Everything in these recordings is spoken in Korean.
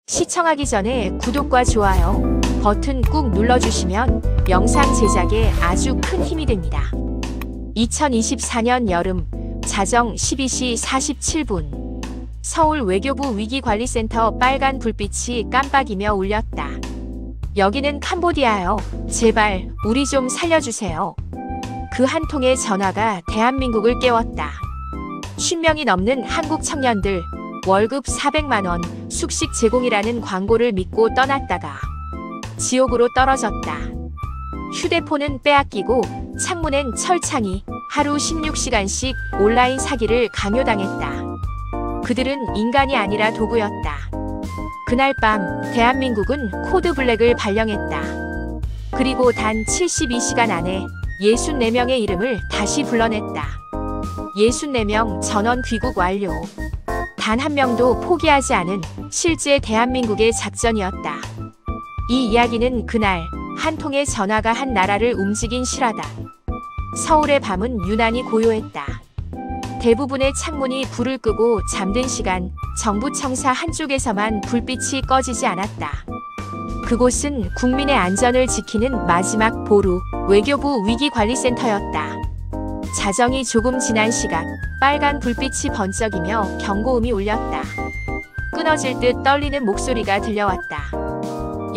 시청하기 전에 구독과 좋아요 버튼 꾹 눌러주시면 영상 제작에 아주 큰 힘이 됩니다. 2024년 여름 자정 12시 47분 서울 외교부 위기관리센터 빨간 불빛이 깜빡이며 울렸다. 여기는 캄보디아요. 제발 우리 좀 살려주세요. 그 한 통의 전화가 대한민국을 깨웠다. 50명이 넘는 한국 청년들 월급 400만 원 숙식 제공이라는 광고를 믿고 떠났다가 지옥으로 떨어졌다. 휴대폰은 빼앗기고 창문엔 철창이 하루 16시간씩 온라인 사기를 강요당했다. 그들은 인간이 아니라 도구였다. 그날 밤 대한민국은 코드 블랙을 발령했다. 그리고 단 72시간 안에 64명의 이름을 다시 불러냈다. 64명 전원 귀국 완료. 단 한 명도 포기하지 않은 실제 대한민국의 작전이었다. 이 이야기는 그날 한 통의 전화가 한 나라를 움직인 실화다. 서울의 밤은 유난히 고요했다. 대부분의 창문이 불을 끄고 잠든 시간 정부 청사 한쪽에서만 불빛이 꺼지지 않았다. 그곳은 국민의 안전을 지키는 마지막 보루 외교부 위기관리센터였다. 자정이 조금 지난 시각 빨간 불빛이 번쩍이며 경고음이 울렸다. 끊어질 듯 떨리는 목소리가 들려왔다.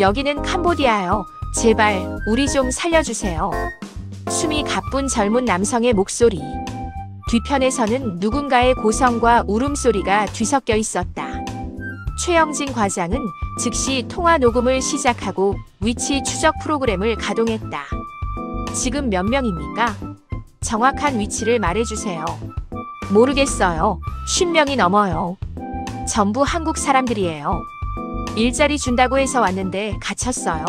여기는 캄보디아요. 제발 우리 좀 살려주세요. 숨이 가쁜 젊은 남성의 목소리. 뒤편에서는 누군가의 고성과 울음소리가 뒤섞여 있었다. 최영진 과장은 즉시 통화 녹음을 시작하고 위치 추적 프로그램을 가동했다. 지금 몇 명입니까? 정확한 위치를 말해주세요. 모르겠어요. 50명이 넘어요. 전부 한국 사람들이에요. 일자리 준다고 해서 왔는데 갇혔어요.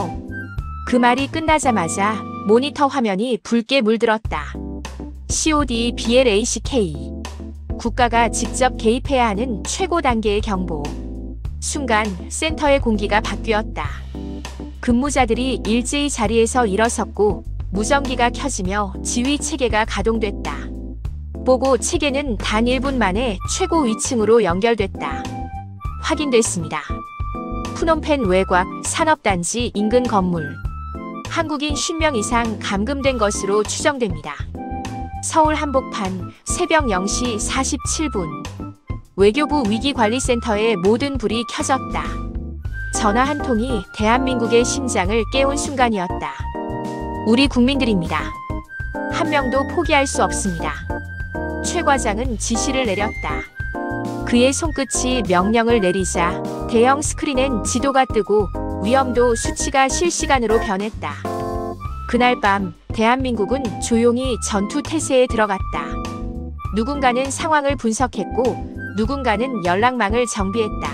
그 말이 끝나자마자 모니터 화면이 붉게 물들었다. COD BLACK. 국가가 직접 개입해야 하는 최고 단계의 경보. 순간 센터의 공기가 바뀌었다. 근무자들이 일제히 자리에서 일어섰고 무전기가 켜지며 지휘 체계가 가동됐다. 보고 체계는 단 1분 만에 최고 위층으로 연결됐다. 확인됐습니다. 푸놈펜 외곽 산업단지 인근 건물. 한국인 50명 이상 감금된 것으로 추정됩니다. 서울 한복판 새벽 0시 47분. 외교부 위기관리센터의 모든 불이 켜졌다. 전화 한 통이 대한민국의 심장을 깨운 순간이었다. 우리 국민들입니다. 한 명도 포기할 수 없습니다. 최 과장은 지시를 내렸다. 그의 손끝이 명령을 내리자 대형 스크린엔 지도가 뜨고 위험도 수치가 실시간으로 변했다. 그날 밤 대한민국은 조용히 전투 태세에 들어갔다. 누군가는 상황을 분석했고 누군가는 연락망을 정비했다.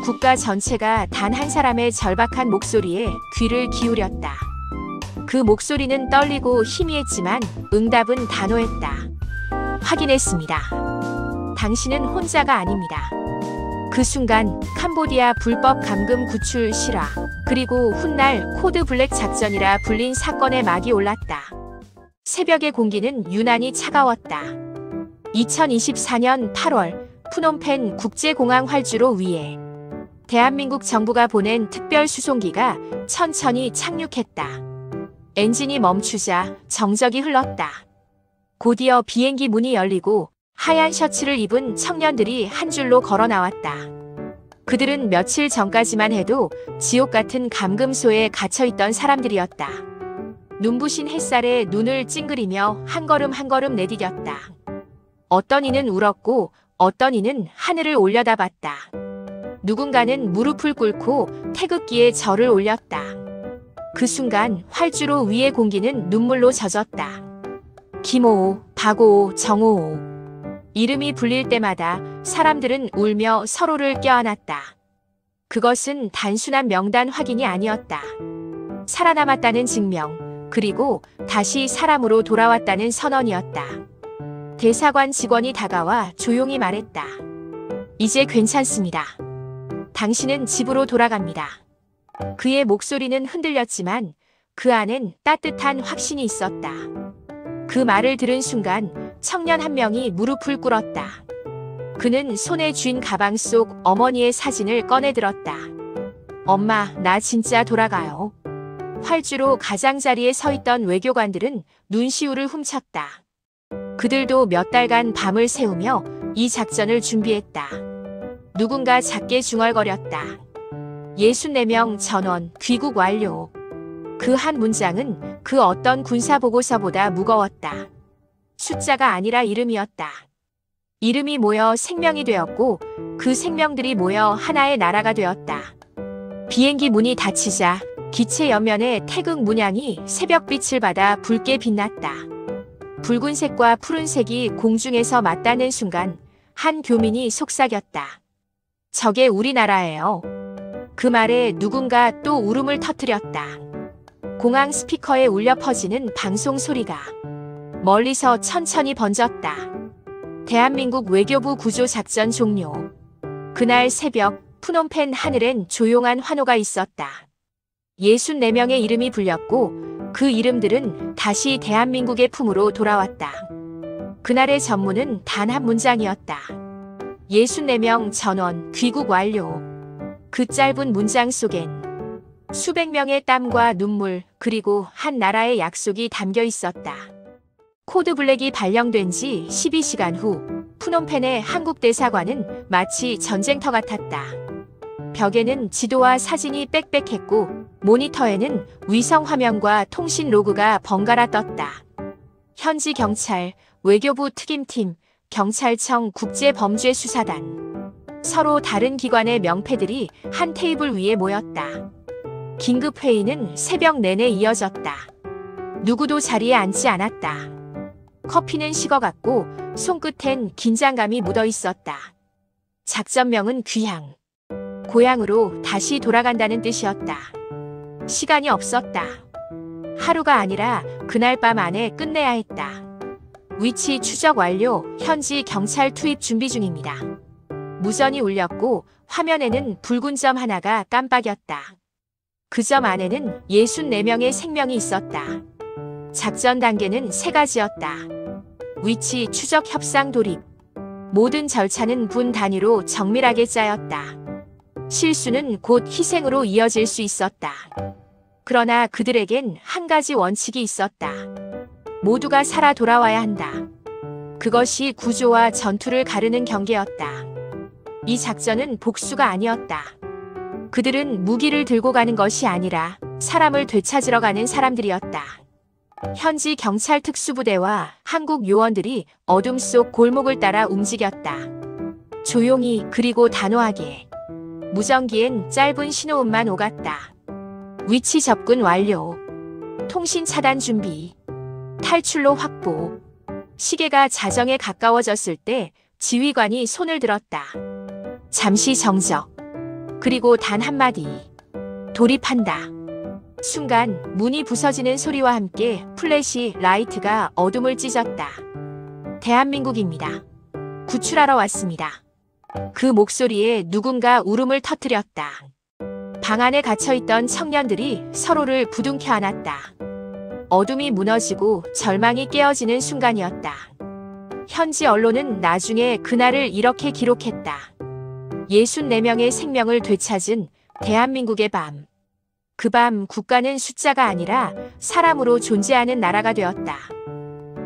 국가 전체가 단 한 사람의 절박한 목소리에 귀를 기울였다. 그 목소리는 떨리고 희미했지만 응답은 단호했다. 확인했습니다. 당신은 혼자가 아닙니다. 그 순간 캄보디아 불법 감금 구출 실화 그리고 훗날 코드 블랙 작전이라 불린 사건의 막이 올랐다. 새벽의 공기는 유난히 차가웠다. 2024년 8월 푸놈펜 국제공항 활주로 위에 대한민국 정부가 보낸 특별 수송기가 천천히 착륙했다. 엔진이 멈추자 정적이 흘렀다. 곧이어 비행기 문이 열리고 하얀 셔츠를 입은 청년들이 한 줄로 걸어 나왔다. 그들은 며칠 전까지만 해도 지옥 같은 감금소에 갇혀있던 사람들이었다. 눈부신 햇살에 눈을 찡그리며 한 걸음 한 걸음 내디뎠다. 어떤 이는 울었고 어떤 이는 하늘을 올려다봤다. 누군가는 무릎을 꿇고 태극기에 절을 올렸다. 그 순간 활주로 위의 공기는 눈물로 젖었다. 김호호, 박호호, 정호호. 이름이 불릴 때마다 사람들은 울며 서로를 껴안았다. 그것은 단순한 명단 확인이 아니었다. 살아남았다는 증명, 그리고 다시 사람으로 돌아왔다는 선언이었다. 대사관 직원이 다가와 조용히 말했다. 이제 괜찮습니다. 당신은 집으로 돌아갑니다. 그의 목소리는 흔들렸지만 그 안엔 따뜻한 확신이 있었다. 그 말을 들은 순간 청년 한 명이 무릎을 꿇었다. 그는 손에 쥔 가방 속 어머니의 사진을 꺼내 들었다. 엄마, 나 진짜 돌아가요. 활주로 가장자리에 서 있던 외교관들은 눈시울을 훔쳤다. 그들도 몇 달간 밤을 새우며 이 작전을 준비했다. 누군가 작게 중얼거렸다. 64명 전원 귀국 완료. 그 한 문장은 그 어떤 군사보고서보다 무거웠다. 숫자가 아니라 이름이었다. 이름이 모여 생명이 되었고 그 생명들이 모여 하나의 나라가 되었다. 비행기 문이 닫히자 기체 옆면의 태극 문양이 새벽빛을 받아 붉게 빛났다. 붉은색과 푸른색이 공중에서 맞닿는 순간 한 교민이 속삭였다. 저게 우리나라예요. 그 말에 누군가 또 울음을 터뜨렸다. 공항 스피커에 울려 퍼지는 방송 소리가 멀리서 천천히 번졌다. 대한민국 외교부 구조 작전 종료. 그날 새벽 푸놈펜 하늘엔 조용한 환호가 있었다. 64명의 이름이 불렸고 그 이름들은 다시 대한민국의 품으로 돌아왔다. 그날의 전문은 단 한 문장이었다. 64명 전원 귀국 완료. 그 짧은 문장 속엔 수백 명의 땀과 눈물 그리고 한 나라의 약속이 담겨 있었다. 코드 블랙이 발령된 지 12시간 후 푸놈펜의 한국 대사관은 마치 전쟁터 같았다. 벽에는 지도와 사진이 빽빽했고 모니터에는 위성 화면과 통신 로그가 번갈아 떴다. 현지 경찰, 외교부 특임팀, 경찰청 국제범죄수사단. 서로 다른 기관의 명패들이 한 테이블 위에 모였다. 긴급회의는 새벽 내내 이어졌다. 누구도 자리에 앉지 않았다. 커피는 식어갔고 손끝엔 긴장감이 묻어 있었다. 작전명은 귀향. 고향으로 다시 돌아간다는 뜻이었다. 시간이 없었다. 하루가 아니라 그날 밤 안에 끝내야 했다. 위치 추적 완료, 현지 경찰 투입 준비 중입니다. 무전이 울렸고 화면에는 붉은 점 하나가 깜빡였다. 그 점 안에는 64명의 생명이 있었다. 작전 단계는 3가지였다. 위치 추적 협상 돌입. 모든 절차는 분 단위로 정밀하게 짜였다. 실수는 곧 희생으로 이어질 수 있었다. 그러나 그들에겐 한 가지 원칙이 있었다. 모두가 살아 돌아와야 한다. 그것이 구조와 전투를 가르는 경계였다. 이 작전은 복수가 아니었다. 그들은 무기를 들고 가는 것이 아니라 사람을 되찾으러 가는 사람들이었다. 현지 경찰 특수부대와 한국 요원들이 어둠 속 골목을 따라 움직였다. 조용히 그리고 단호하게. 무전기엔 짧은 신호음만 오갔다. 위치 접근 완료. 통신 차단 준비. 탈출로 확보. 시계가 자정에 가까워졌을 때 지휘관이 손을 들었다. 잠시 정적. 그리고 단 한마디. 돌입한다. 순간 문이 부서지는 소리와 함께 플래시 라이트가 어둠을 찢었다. 대한민국입니다. 구출하러 왔습니다. 그 목소리에 누군가 울음을 터뜨렸다. 방 안에 갇혀있던 청년들이 서로를 부둥켜 안았다. 어둠이 무너지고 절망이 깨어지는 순간이었다. 현지 언론은 나중에 그날을 이렇게 기록했다. 64명의 생명을 되찾은 대한민국의 밤. 그 밤 국가는 숫자가 아니라 사람으로 존재하는 나라가 되었다.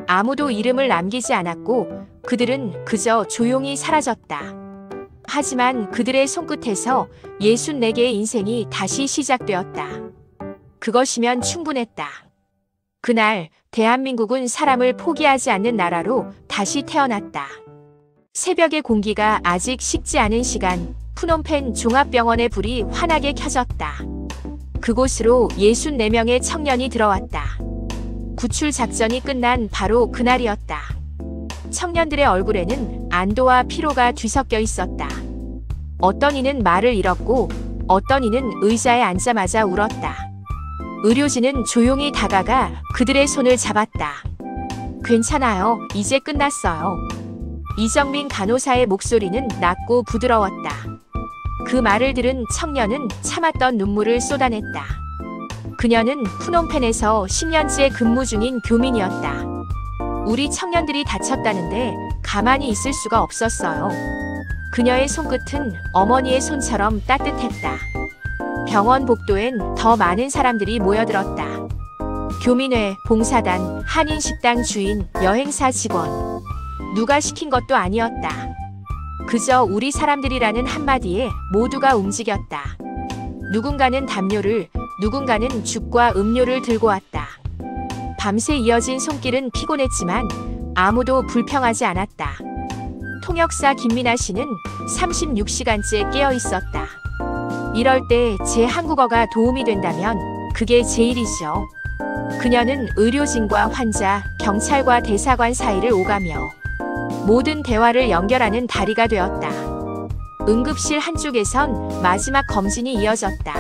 아무도 이름을 남기지 않았고 그들은 그저 조용히 사라졌다. 하지만 그들의 손끝에서 64개의 인생이 다시 시작되었다. 그것이면 충분했다. 그날 대한민국은 사람을 포기하지 않는 나라로 다시 태어났다. 새벽의 공기가 아직 식지 않은 시간, 푸놈펜 종합병원의 불이 환하게 켜졌다. 그곳으로 64명의 청년이 들어왔다. 구출 작전이 끝난 바로 그날이었다. 청년들의 얼굴에는 안도와 피로가 뒤섞여 있었다. 어떤 이는 말을 잃었고 어떤 이는 의자에 앉자마자 울었다. 의료진은 조용히 다가가 그들의 손을 잡았다. 괜찮아요. 이제 끝났어요. 이정민 간호사의 목소리는 낮고 부드러웠다. 그 말을 들은 청년은 참았던 눈물을 쏟아냈다. 그녀는 푸놈펜에서 10년째 근무 중인 교민이었다. 우리 청년들이 다쳤다는데 가만히 있을 수가 없었어요. 그녀의 손끝은 어머니의 손처럼 따뜻했다. 병원 복도엔 더 많은 사람들이 모여들었다. 교민회, 봉사단, 한인식당 주인, 여행사 직원. 누가 시킨 것도 아니었다. 그저 우리 사람들이라는 한마디에 모두가 움직였다. 누군가는 담요를, 누군가는 죽과 음료를 들고 왔다. 밤새 이어진 손길은 피곤했지만 아무도 불평하지 않았다. 통역사 김민아 씨는 36시간째 깨어 있었다. 이럴 때 제 한국어가 도움이 된다면 그게 제일이죠. 그녀는 의료진과 환자, 경찰과 대사관 사이를 오가며 모든 대화를 연결하는 다리가 되었다. 응급실 한쪽에선 마지막 검진이 이어졌다.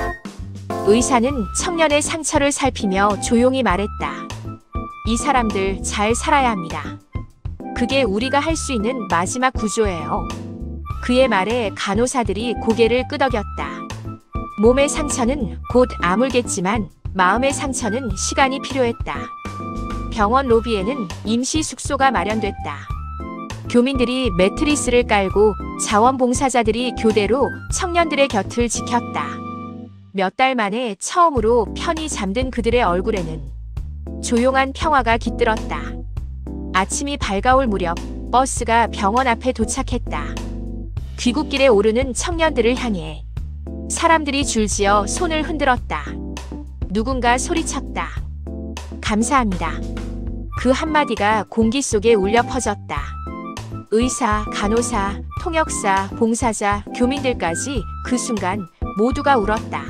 의사는 청년의 상처를 살피며 조용히 말했다. 이 사람들 잘 살아야 합니다. 그게 우리가 할 수 있는 마지막 구조예요. 그의 말에 간호사들이 고개를 끄덕였다. 몸의 상처는 곧 아물겠지만 마음의 상처는 시간이 필요했다. 병원 로비에는 임시 숙소가 마련됐다. 교민들이 매트리스를 깔고 자원봉사자들이 교대로 청년들의 곁을 지켰다. 몇 달 만에 처음으로 편히 잠든 그들의 얼굴에는 조용한 평화가 깃들었다. 아침이 밝아올 무렵 버스가 병원 앞에 도착했다. 귀국길에 오르는 청년들을 향해 사람들이 줄지어 손을 흔들었다. 누군가 소리쳤다. 감사합니다. 그 한마디가 공기 속에 울려 퍼졌다. 의사, 간호사, 통역사, 봉사자, 교민들까지 그 순간 모두가 울었다.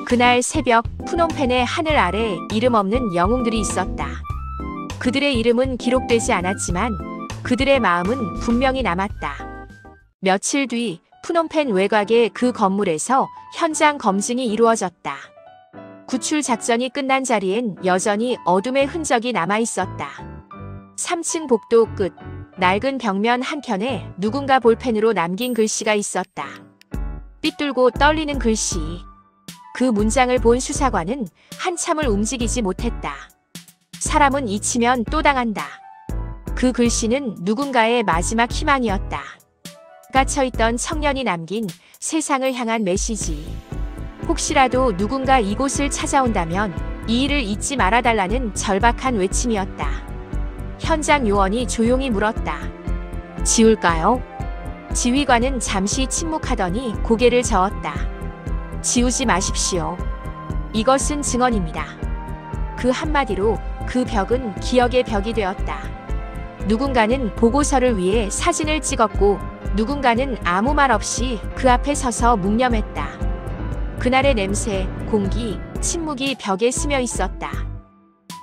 그날 새벽 푸놈펜의 하늘 아래 이름 없는 영웅들이 있었다. 그들의 이름은 기록되지 않았지만 그들의 마음은 분명히 남았다. 며칠 뒤 푸놈펜 외곽의 그 건물에서 현장 검증이 이루어졌다. 구출 작전이 끝난 자리엔 여전히 어둠의 흔적이 남아 있었다. 3층 복도 끝, 낡은 벽면 한켠에 누군가 볼펜으로 남긴 글씨가 있었다. 삐뚤고 떨리는 글씨. 그 문장을 본 수사관은 한참을 움직이지 못했다. 사람은 잊히면 또 당한다. 그 글씨는 누군가의 마지막 희망이었다. 갇혀있던 청년이 남긴 세상을 향한 메시지. 혹시라도 누군가 이곳을 찾아온다면 이 일을 잊지 말아달라는 절박한 외침이었다. 현장 요원이 조용히 물었다. 지울까요? 지휘관은 잠시 침묵하더니 고개를 저었다. 지우지 마십시오. 이것은 증언입니다. 그 한마디로 그 벽은 기억의 벽이 되었다. 누군가는 보고서를 위해 사진을 찍었고 누군가는 아무 말 없이 그 앞에 서서 묵념했다. 그날의 냄새, 공기, 침묵이 벽에 스며 있었다.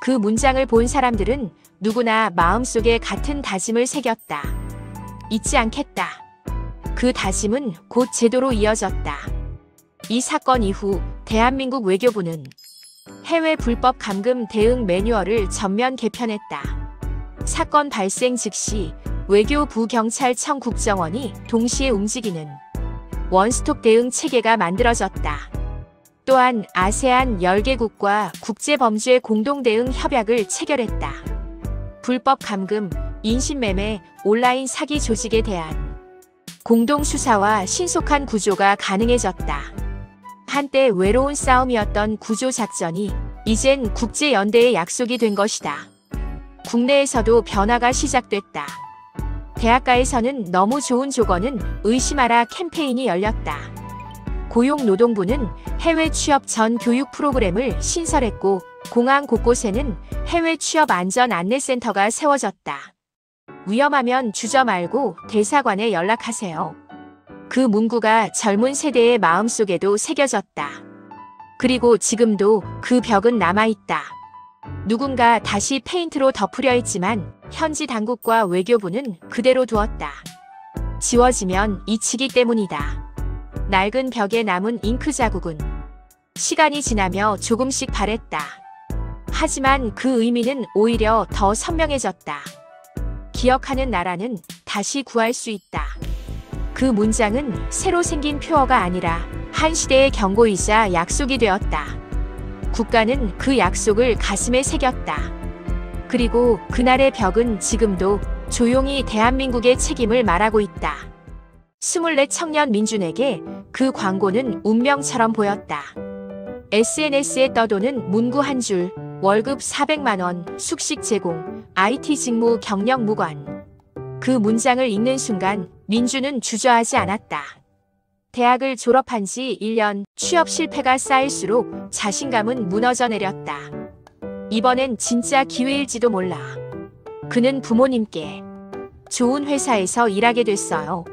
그 문장을 본 사람들은 누구나 마음속에 같은 다짐을 새겼다. 잊지 않겠다. 그 다짐은 곧 제도로 이어졌다. 이 사건 이후 대한민국 외교부는 해외 불법 감금 대응 매뉴얼을 전면 개편했다. 사건 발생 즉시 외교부 경찰청 국정원이 동시에 움직이는 원스톱 대응 체계가 만들어졌다. 또한 아세안 10개국과 국제범죄 공동대응 협약을 체결했다. 불법 감금, 인신매매, 온라인 사기 조직에 대한 공동수사와 신속한 구조가 가능해졌다. 한때 외로운 싸움이었던 구조작전이 이젠 국제연대의 약속이 된 것이다. 국내에서도 변화가 시작됐다. 대학가에서는 너무 좋은 조건은 의심하라 캠페인이 열렸다. 고용노동부는 해외 취업 전 교육 프로그램을 신설했고 공항 곳곳에는 해외 취업 안전 안내센터가 세워졌다. 위험하면 주저 말고 대사관에 연락하세요. 그 문구가 젊은 세대의 마음속에도 새겨졌다. 그리고 지금도 그 벽은 남아있다. 누군가 다시 페인트로 덮으려 했지만 현지 당국과 외교부는 그대로 두었다. 지워지면 잊히기 때문이다. 낡은 벽에 남은 잉크 자국은 시간이 지나며 조금씩 바랬다. 하지만 그 의미는 오히려 더 선명해졌다. 기억하는 나라는 다시 구할 수 있다. 그 문장은 새로 생긴 표어가 아니라 한 시대의 경고이자 약속이 되었다. 국가는 그 약속을 가슴에 새겼다. 그리고 그날의 벽은 지금도 조용히 대한민국의 책임을 말하고 있다. 24 청년 민준에게 그 광고는 운명처럼 보였다. SNS에 떠도는 문구 한 줄, 월급 400만 원, 숙식 제공, IT 직무 경력 무관. 그 문장을 읽는 순간 민준은 주저하지 않았다. 대학을 졸업한 지 1년, 취업 실패가 쌓일수록 자신감은 무너져 내렸다. 이번엔 진짜 기회일지도 몰라. 그는 부모님께 좋은 회사에서 일하게 됐어요.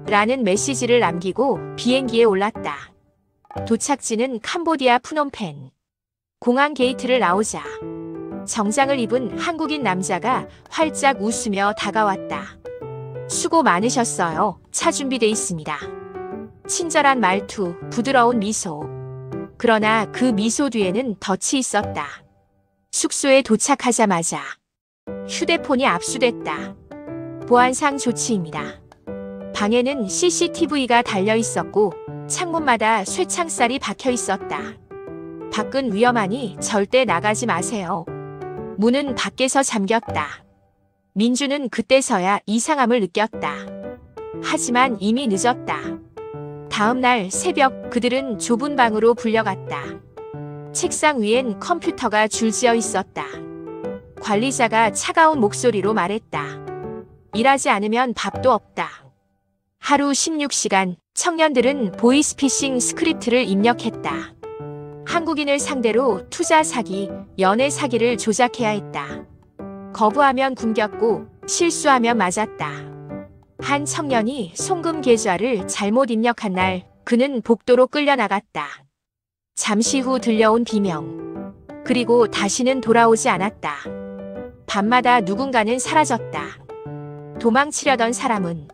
라는 메시지를 남기고 비행기에 올랐다. 도착지는 캄보디아 프놈펜. 공항 게이트를 나오자 정장을 입은 한국인 남자가 활짝 웃으며 다가왔다. 수고 많으셨어요. 차 준비돼 있습니다. 친절한 말투, 부드러운 미소. 그러나 그 미소 뒤에는 덫이 있었다. 숙소에 도착하자마자 휴대폰이 압수됐다. 보안상 조치입니다. 방에는 CCTV가 달려 있었고 창문마다 쇠창살이 박혀 있었다. 밖은 위험하니 절대 나가지 마세요. 문은 밖에서 잠겼다. 민준은 그때서야 이상함을 느꼈다. 하지만 이미 늦었다. 다음 날 새벽 그들은 좁은 방으로 불려갔다. 책상 위엔 컴퓨터가 줄지어 있었다. 관리자가 차가운 목소리로 말했다. 일하지 않으면 밥도 없다. 하루 16시간 청년들은 보이스피싱 스크립트를 입력했다. 한국인을 상대로 투자 사기, 연애 사기를 조작해야 했다. 거부하면 굶겼고 실수하면 맞았다. 한 청년이 송금 계좌를 잘못 입력한 날 그는 복도로 끌려나갔다. 잠시 후 들려온 비명. 그리고 다시는 돌아오지 않았다. 밤마다 누군가는 사라졌다. 도망치려던 사람은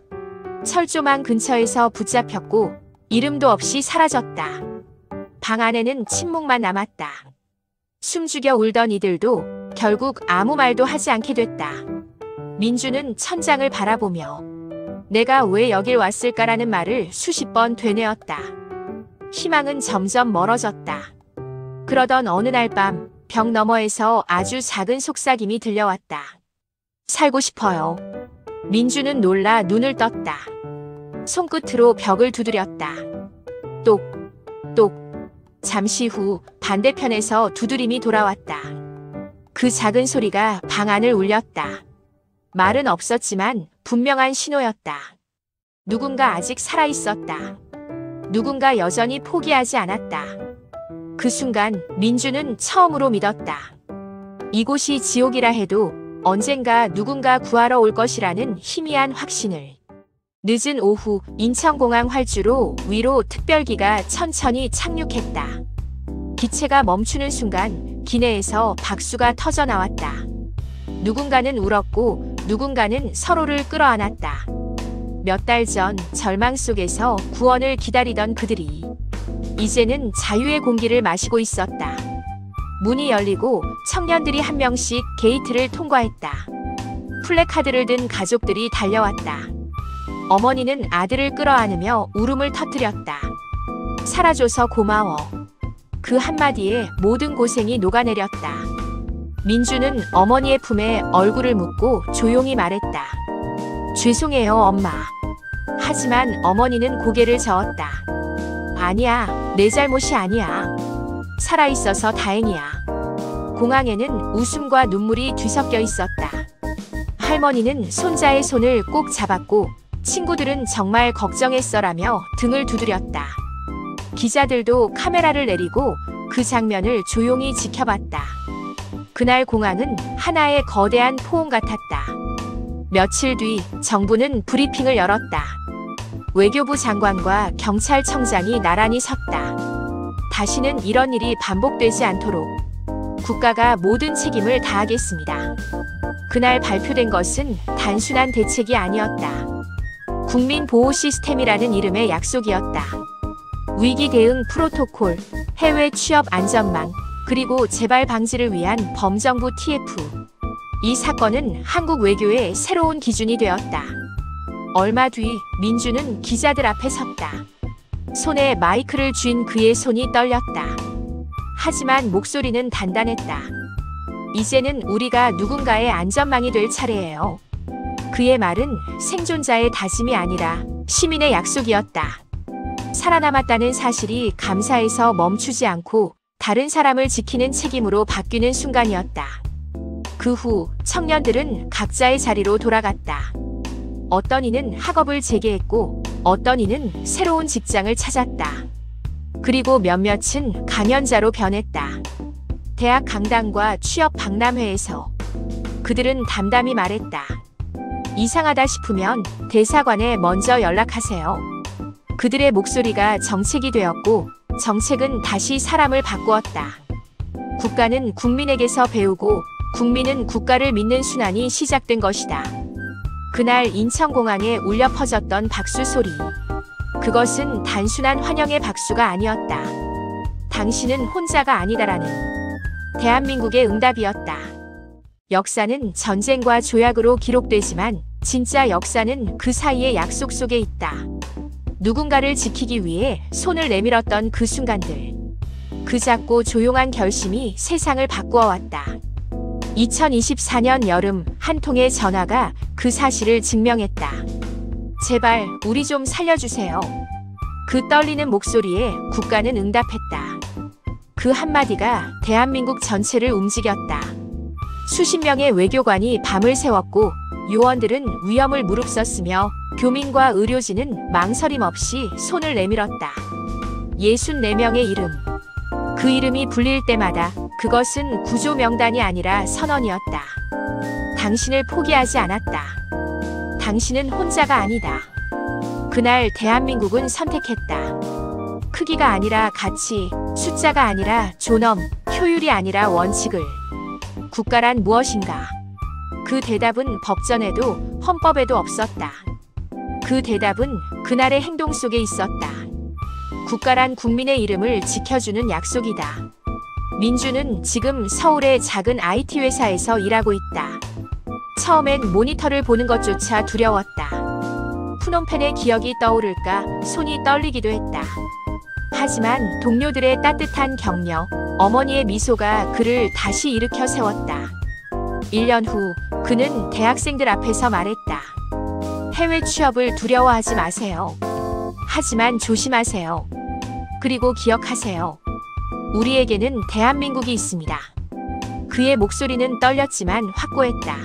철조망 근처에서 붙잡혔고 이름도 없이 사라졌다. 방 안에는 침묵만 남았다. 숨죽여 울던 이들도 결국 아무 말도 하지 않게 됐다. 민준은 천장을 바라보며 내가 왜 여길 왔을까라는 말을 수십 번 되뇌었다. 희망은 점점 멀어졌다. 그러던 어느 날 밤 벽 너머에서 아주 작은 속삭임이 들려왔다. 살고 싶어요. 민준은 놀라 눈을 떴다. 손끝으로 벽을 두드렸다. 똑, 똑. 잠시 후 반대편에서 두드림이 돌아왔다. 그 작은 소리가 방 안을 울렸다. 말은 없었지만 분명한 신호였다. 누군가 아직 살아있었다. 누군가 여전히 포기하지 않았다. 그 순간 민준은 처음으로 믿었다. 이곳이 지옥이라 해도 언젠가 누군가 구하러 올 것이라는 희미한 확신을. 늦은 오후 인천공항 활주로 위로 특별기가 천천히 착륙했다. 기체가 멈추는 순간 기내에서 박수가 터져 나왔다. 누군가는 울었고 누군가는 서로를 끌어안았다. 몇 달 전 절망 속에서 구원을 기다리던 그들이 이제는 자유의 공기를 마시고 있었다. 문이 열리고 청년들이 한 명씩 게이트를 통과했다. 플래카드를 든 가족들이 달려왔다. 어머니는 아들을 끌어안으며 울음을 터뜨렸다. 살아줘서 고마워. 그 한마디에 모든 고생이 녹아내렸다. 민주는 어머니의 품에 얼굴을 묻고 조용히 말했다. 죄송해요, 엄마. 하지만 어머니는 고개를 저었다. 아니야, 내 잘못이 아니야. 살아있어서 다행이야. 공항에는 웃음과 눈물이 뒤섞여 있었다. 할머니는 손자의 손을 꼭 잡았고 친구들은 정말 걱정했어라며 등을 두드렸다. 기자들도 카메라를 내리고 그 장면을 조용히 지켜봤다. 그날 공항은 하나의 거대한 포옹 같았다. 며칠 뒤 정부는 브리핑을 열었다. 외교부 장관과 경찰청장이 나란히 섰다. 다시는 이런 일이 반복되지 않도록 국가가 모든 책임을 다하겠습니다. 그날 발표된 것은 단순한 대책이 아니었다. 국민보호 시스템이라는 이름의 약속이었다. 위기 대응 프로토콜, 해외 취업 안전망, 그리고 재발 방지를 위한 범정부 TF. 이 사건은 한국 외교의 새로운 기준이 되었다. 얼마 뒤 민주는 기자들 앞에 섰다. 손에 마이크를 쥔 그의 손이 떨렸다. 하지만 목소리는 단단했다. 이제는 우리가 누군가의 안전망이 될 차례예요. 그의 말은 생존자의 다짐이 아니라 시민의 약속이었다. 살아남았다는 사실이 감사해서 멈추지 않고 다른 사람을 지키는 책임으로 바뀌는 순간이었다. 그 후 청년들은 각자의 자리로 돌아갔다. 어떤 이는 학업을 재개했고 어떤 이는 새로운 직장을 찾았다. 그리고 몇몇은 강연자로 변했다. 대학 강당과 취업 박람회에서 그들은 담담히 말했다. 이상하다 싶으면 대사관에 먼저 연락하세요. 그들의 목소리가 정책이 되었고 정책은 다시 사람을 바꾸었다. 국가는 국민에게서 배우고 국민은 국가를 믿는 순환이 시작된 것이다. 그날 인천공항에 울려 퍼졌던 박수 소리. 그것은 단순한 환영의 박수가 아니었다. 당신은 혼자가 아니다라는 대한민국의 응답이었다. 역사는 전쟁과 조약으로 기록되지만 진짜 역사는 그 사이의 약속 속에 있다. 누군가를 지키기 위해 손을 내밀었던 그 순간들. 그 작고 조용한 결심이 세상을 바꾸어 왔다. 2024년 여름 한 통의 전화가 그 사실을 증명했다. 제발 우리 좀 살려주세요. 그 떨리는 목소리에 국가는 응답했다. 그 한마디가 대한민국 전체를 움직였다. 수십 명의 외교관이 밤을 새웠고 요원들은 위험을 무릅썼으며 교민과 의료진은 망설임 없이 손을 내밀었다. 64명의 이름. 그 이름이 불릴 때마다 그것은 구조 명단이 아니라 선언이었다. 당신을 포기하지 않았다. 당신은 혼자가 아니다. 그날 대한민국은 선택했다. 크기가 아니라 가치, 숫자가 아니라 존엄, 효율이 아니라 원칙을. 국가란 무엇인가? 그 대답은 법전에도 헌법에도 없었다. 그 대답은 그날의 행동 속에 있었다. 국가란 국민의 이름을 지켜주는 약속이다. 민주는 지금 서울의 작은 IT 회사에서 일하고 있다. 처음엔 모니터를 보는 것조차 두려웠다. 푸놈펜의 기억이 떠오를까 손이 떨리기도 했다. 하지만 동료들의 따뜻한 격려, 어머니의 미소가 그를 다시 일으켜 세웠다. 1년 후 그는 대학생들 앞에서 말했다. 해외 취업을 두려워하지 마세요. 하지만 조심하세요. 그리고 기억하세요. 우리에게는 대한민국이 있습니다. 그의 목소리는 떨렸지만 확고했다.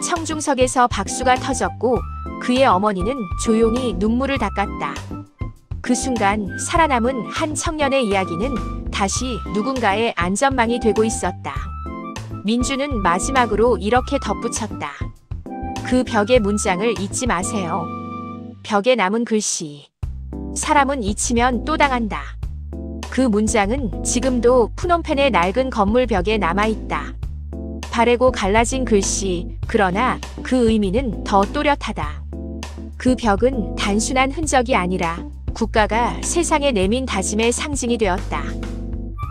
청중석에서 박수가 터졌고 그의 어머니는 조용히 눈물을 닦았다. 그 순간 살아남은 한 청년의 이야기는 다시 누군가의 안전망이 되고 있었다. 민주는 마지막으로 이렇게 덧붙였다. 그 벽의 문장을 잊지 마세요. 벽에 남은 글씨. 사람은 잊히면 또 당한다. 그 문장은 지금도 푸놈펜의 낡은 건물 벽에 남아있다. 바래고 갈라진 글씨, 그러나 그 의미는 더 또렷하다. 그 벽은 단순한 흔적이 아니라 국가가 세상에 내민 다짐의 상징이 되었다.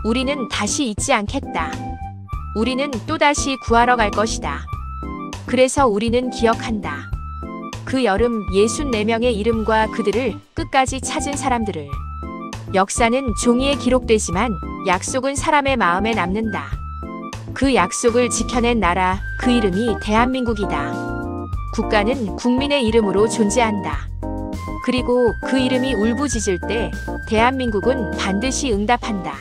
우리는 다시 잊지 않겠다. 우리는 또다시 구하러 갈 것이다. 그래서 우리는 기억한다. 그 여름 64명의 이름과 그들을 끝까지 찾은 사람들을. 역사는 종이에 기록되지만 약속은 사람의 마음에 남는다. 그 약속을 지켜낸 나라, 그 이름이 대한민국이다. 국가는 국민의 이름으로 존재한다. 그리고 그 이름이 울부짖을 때 대한민국은 반드시 응답한다.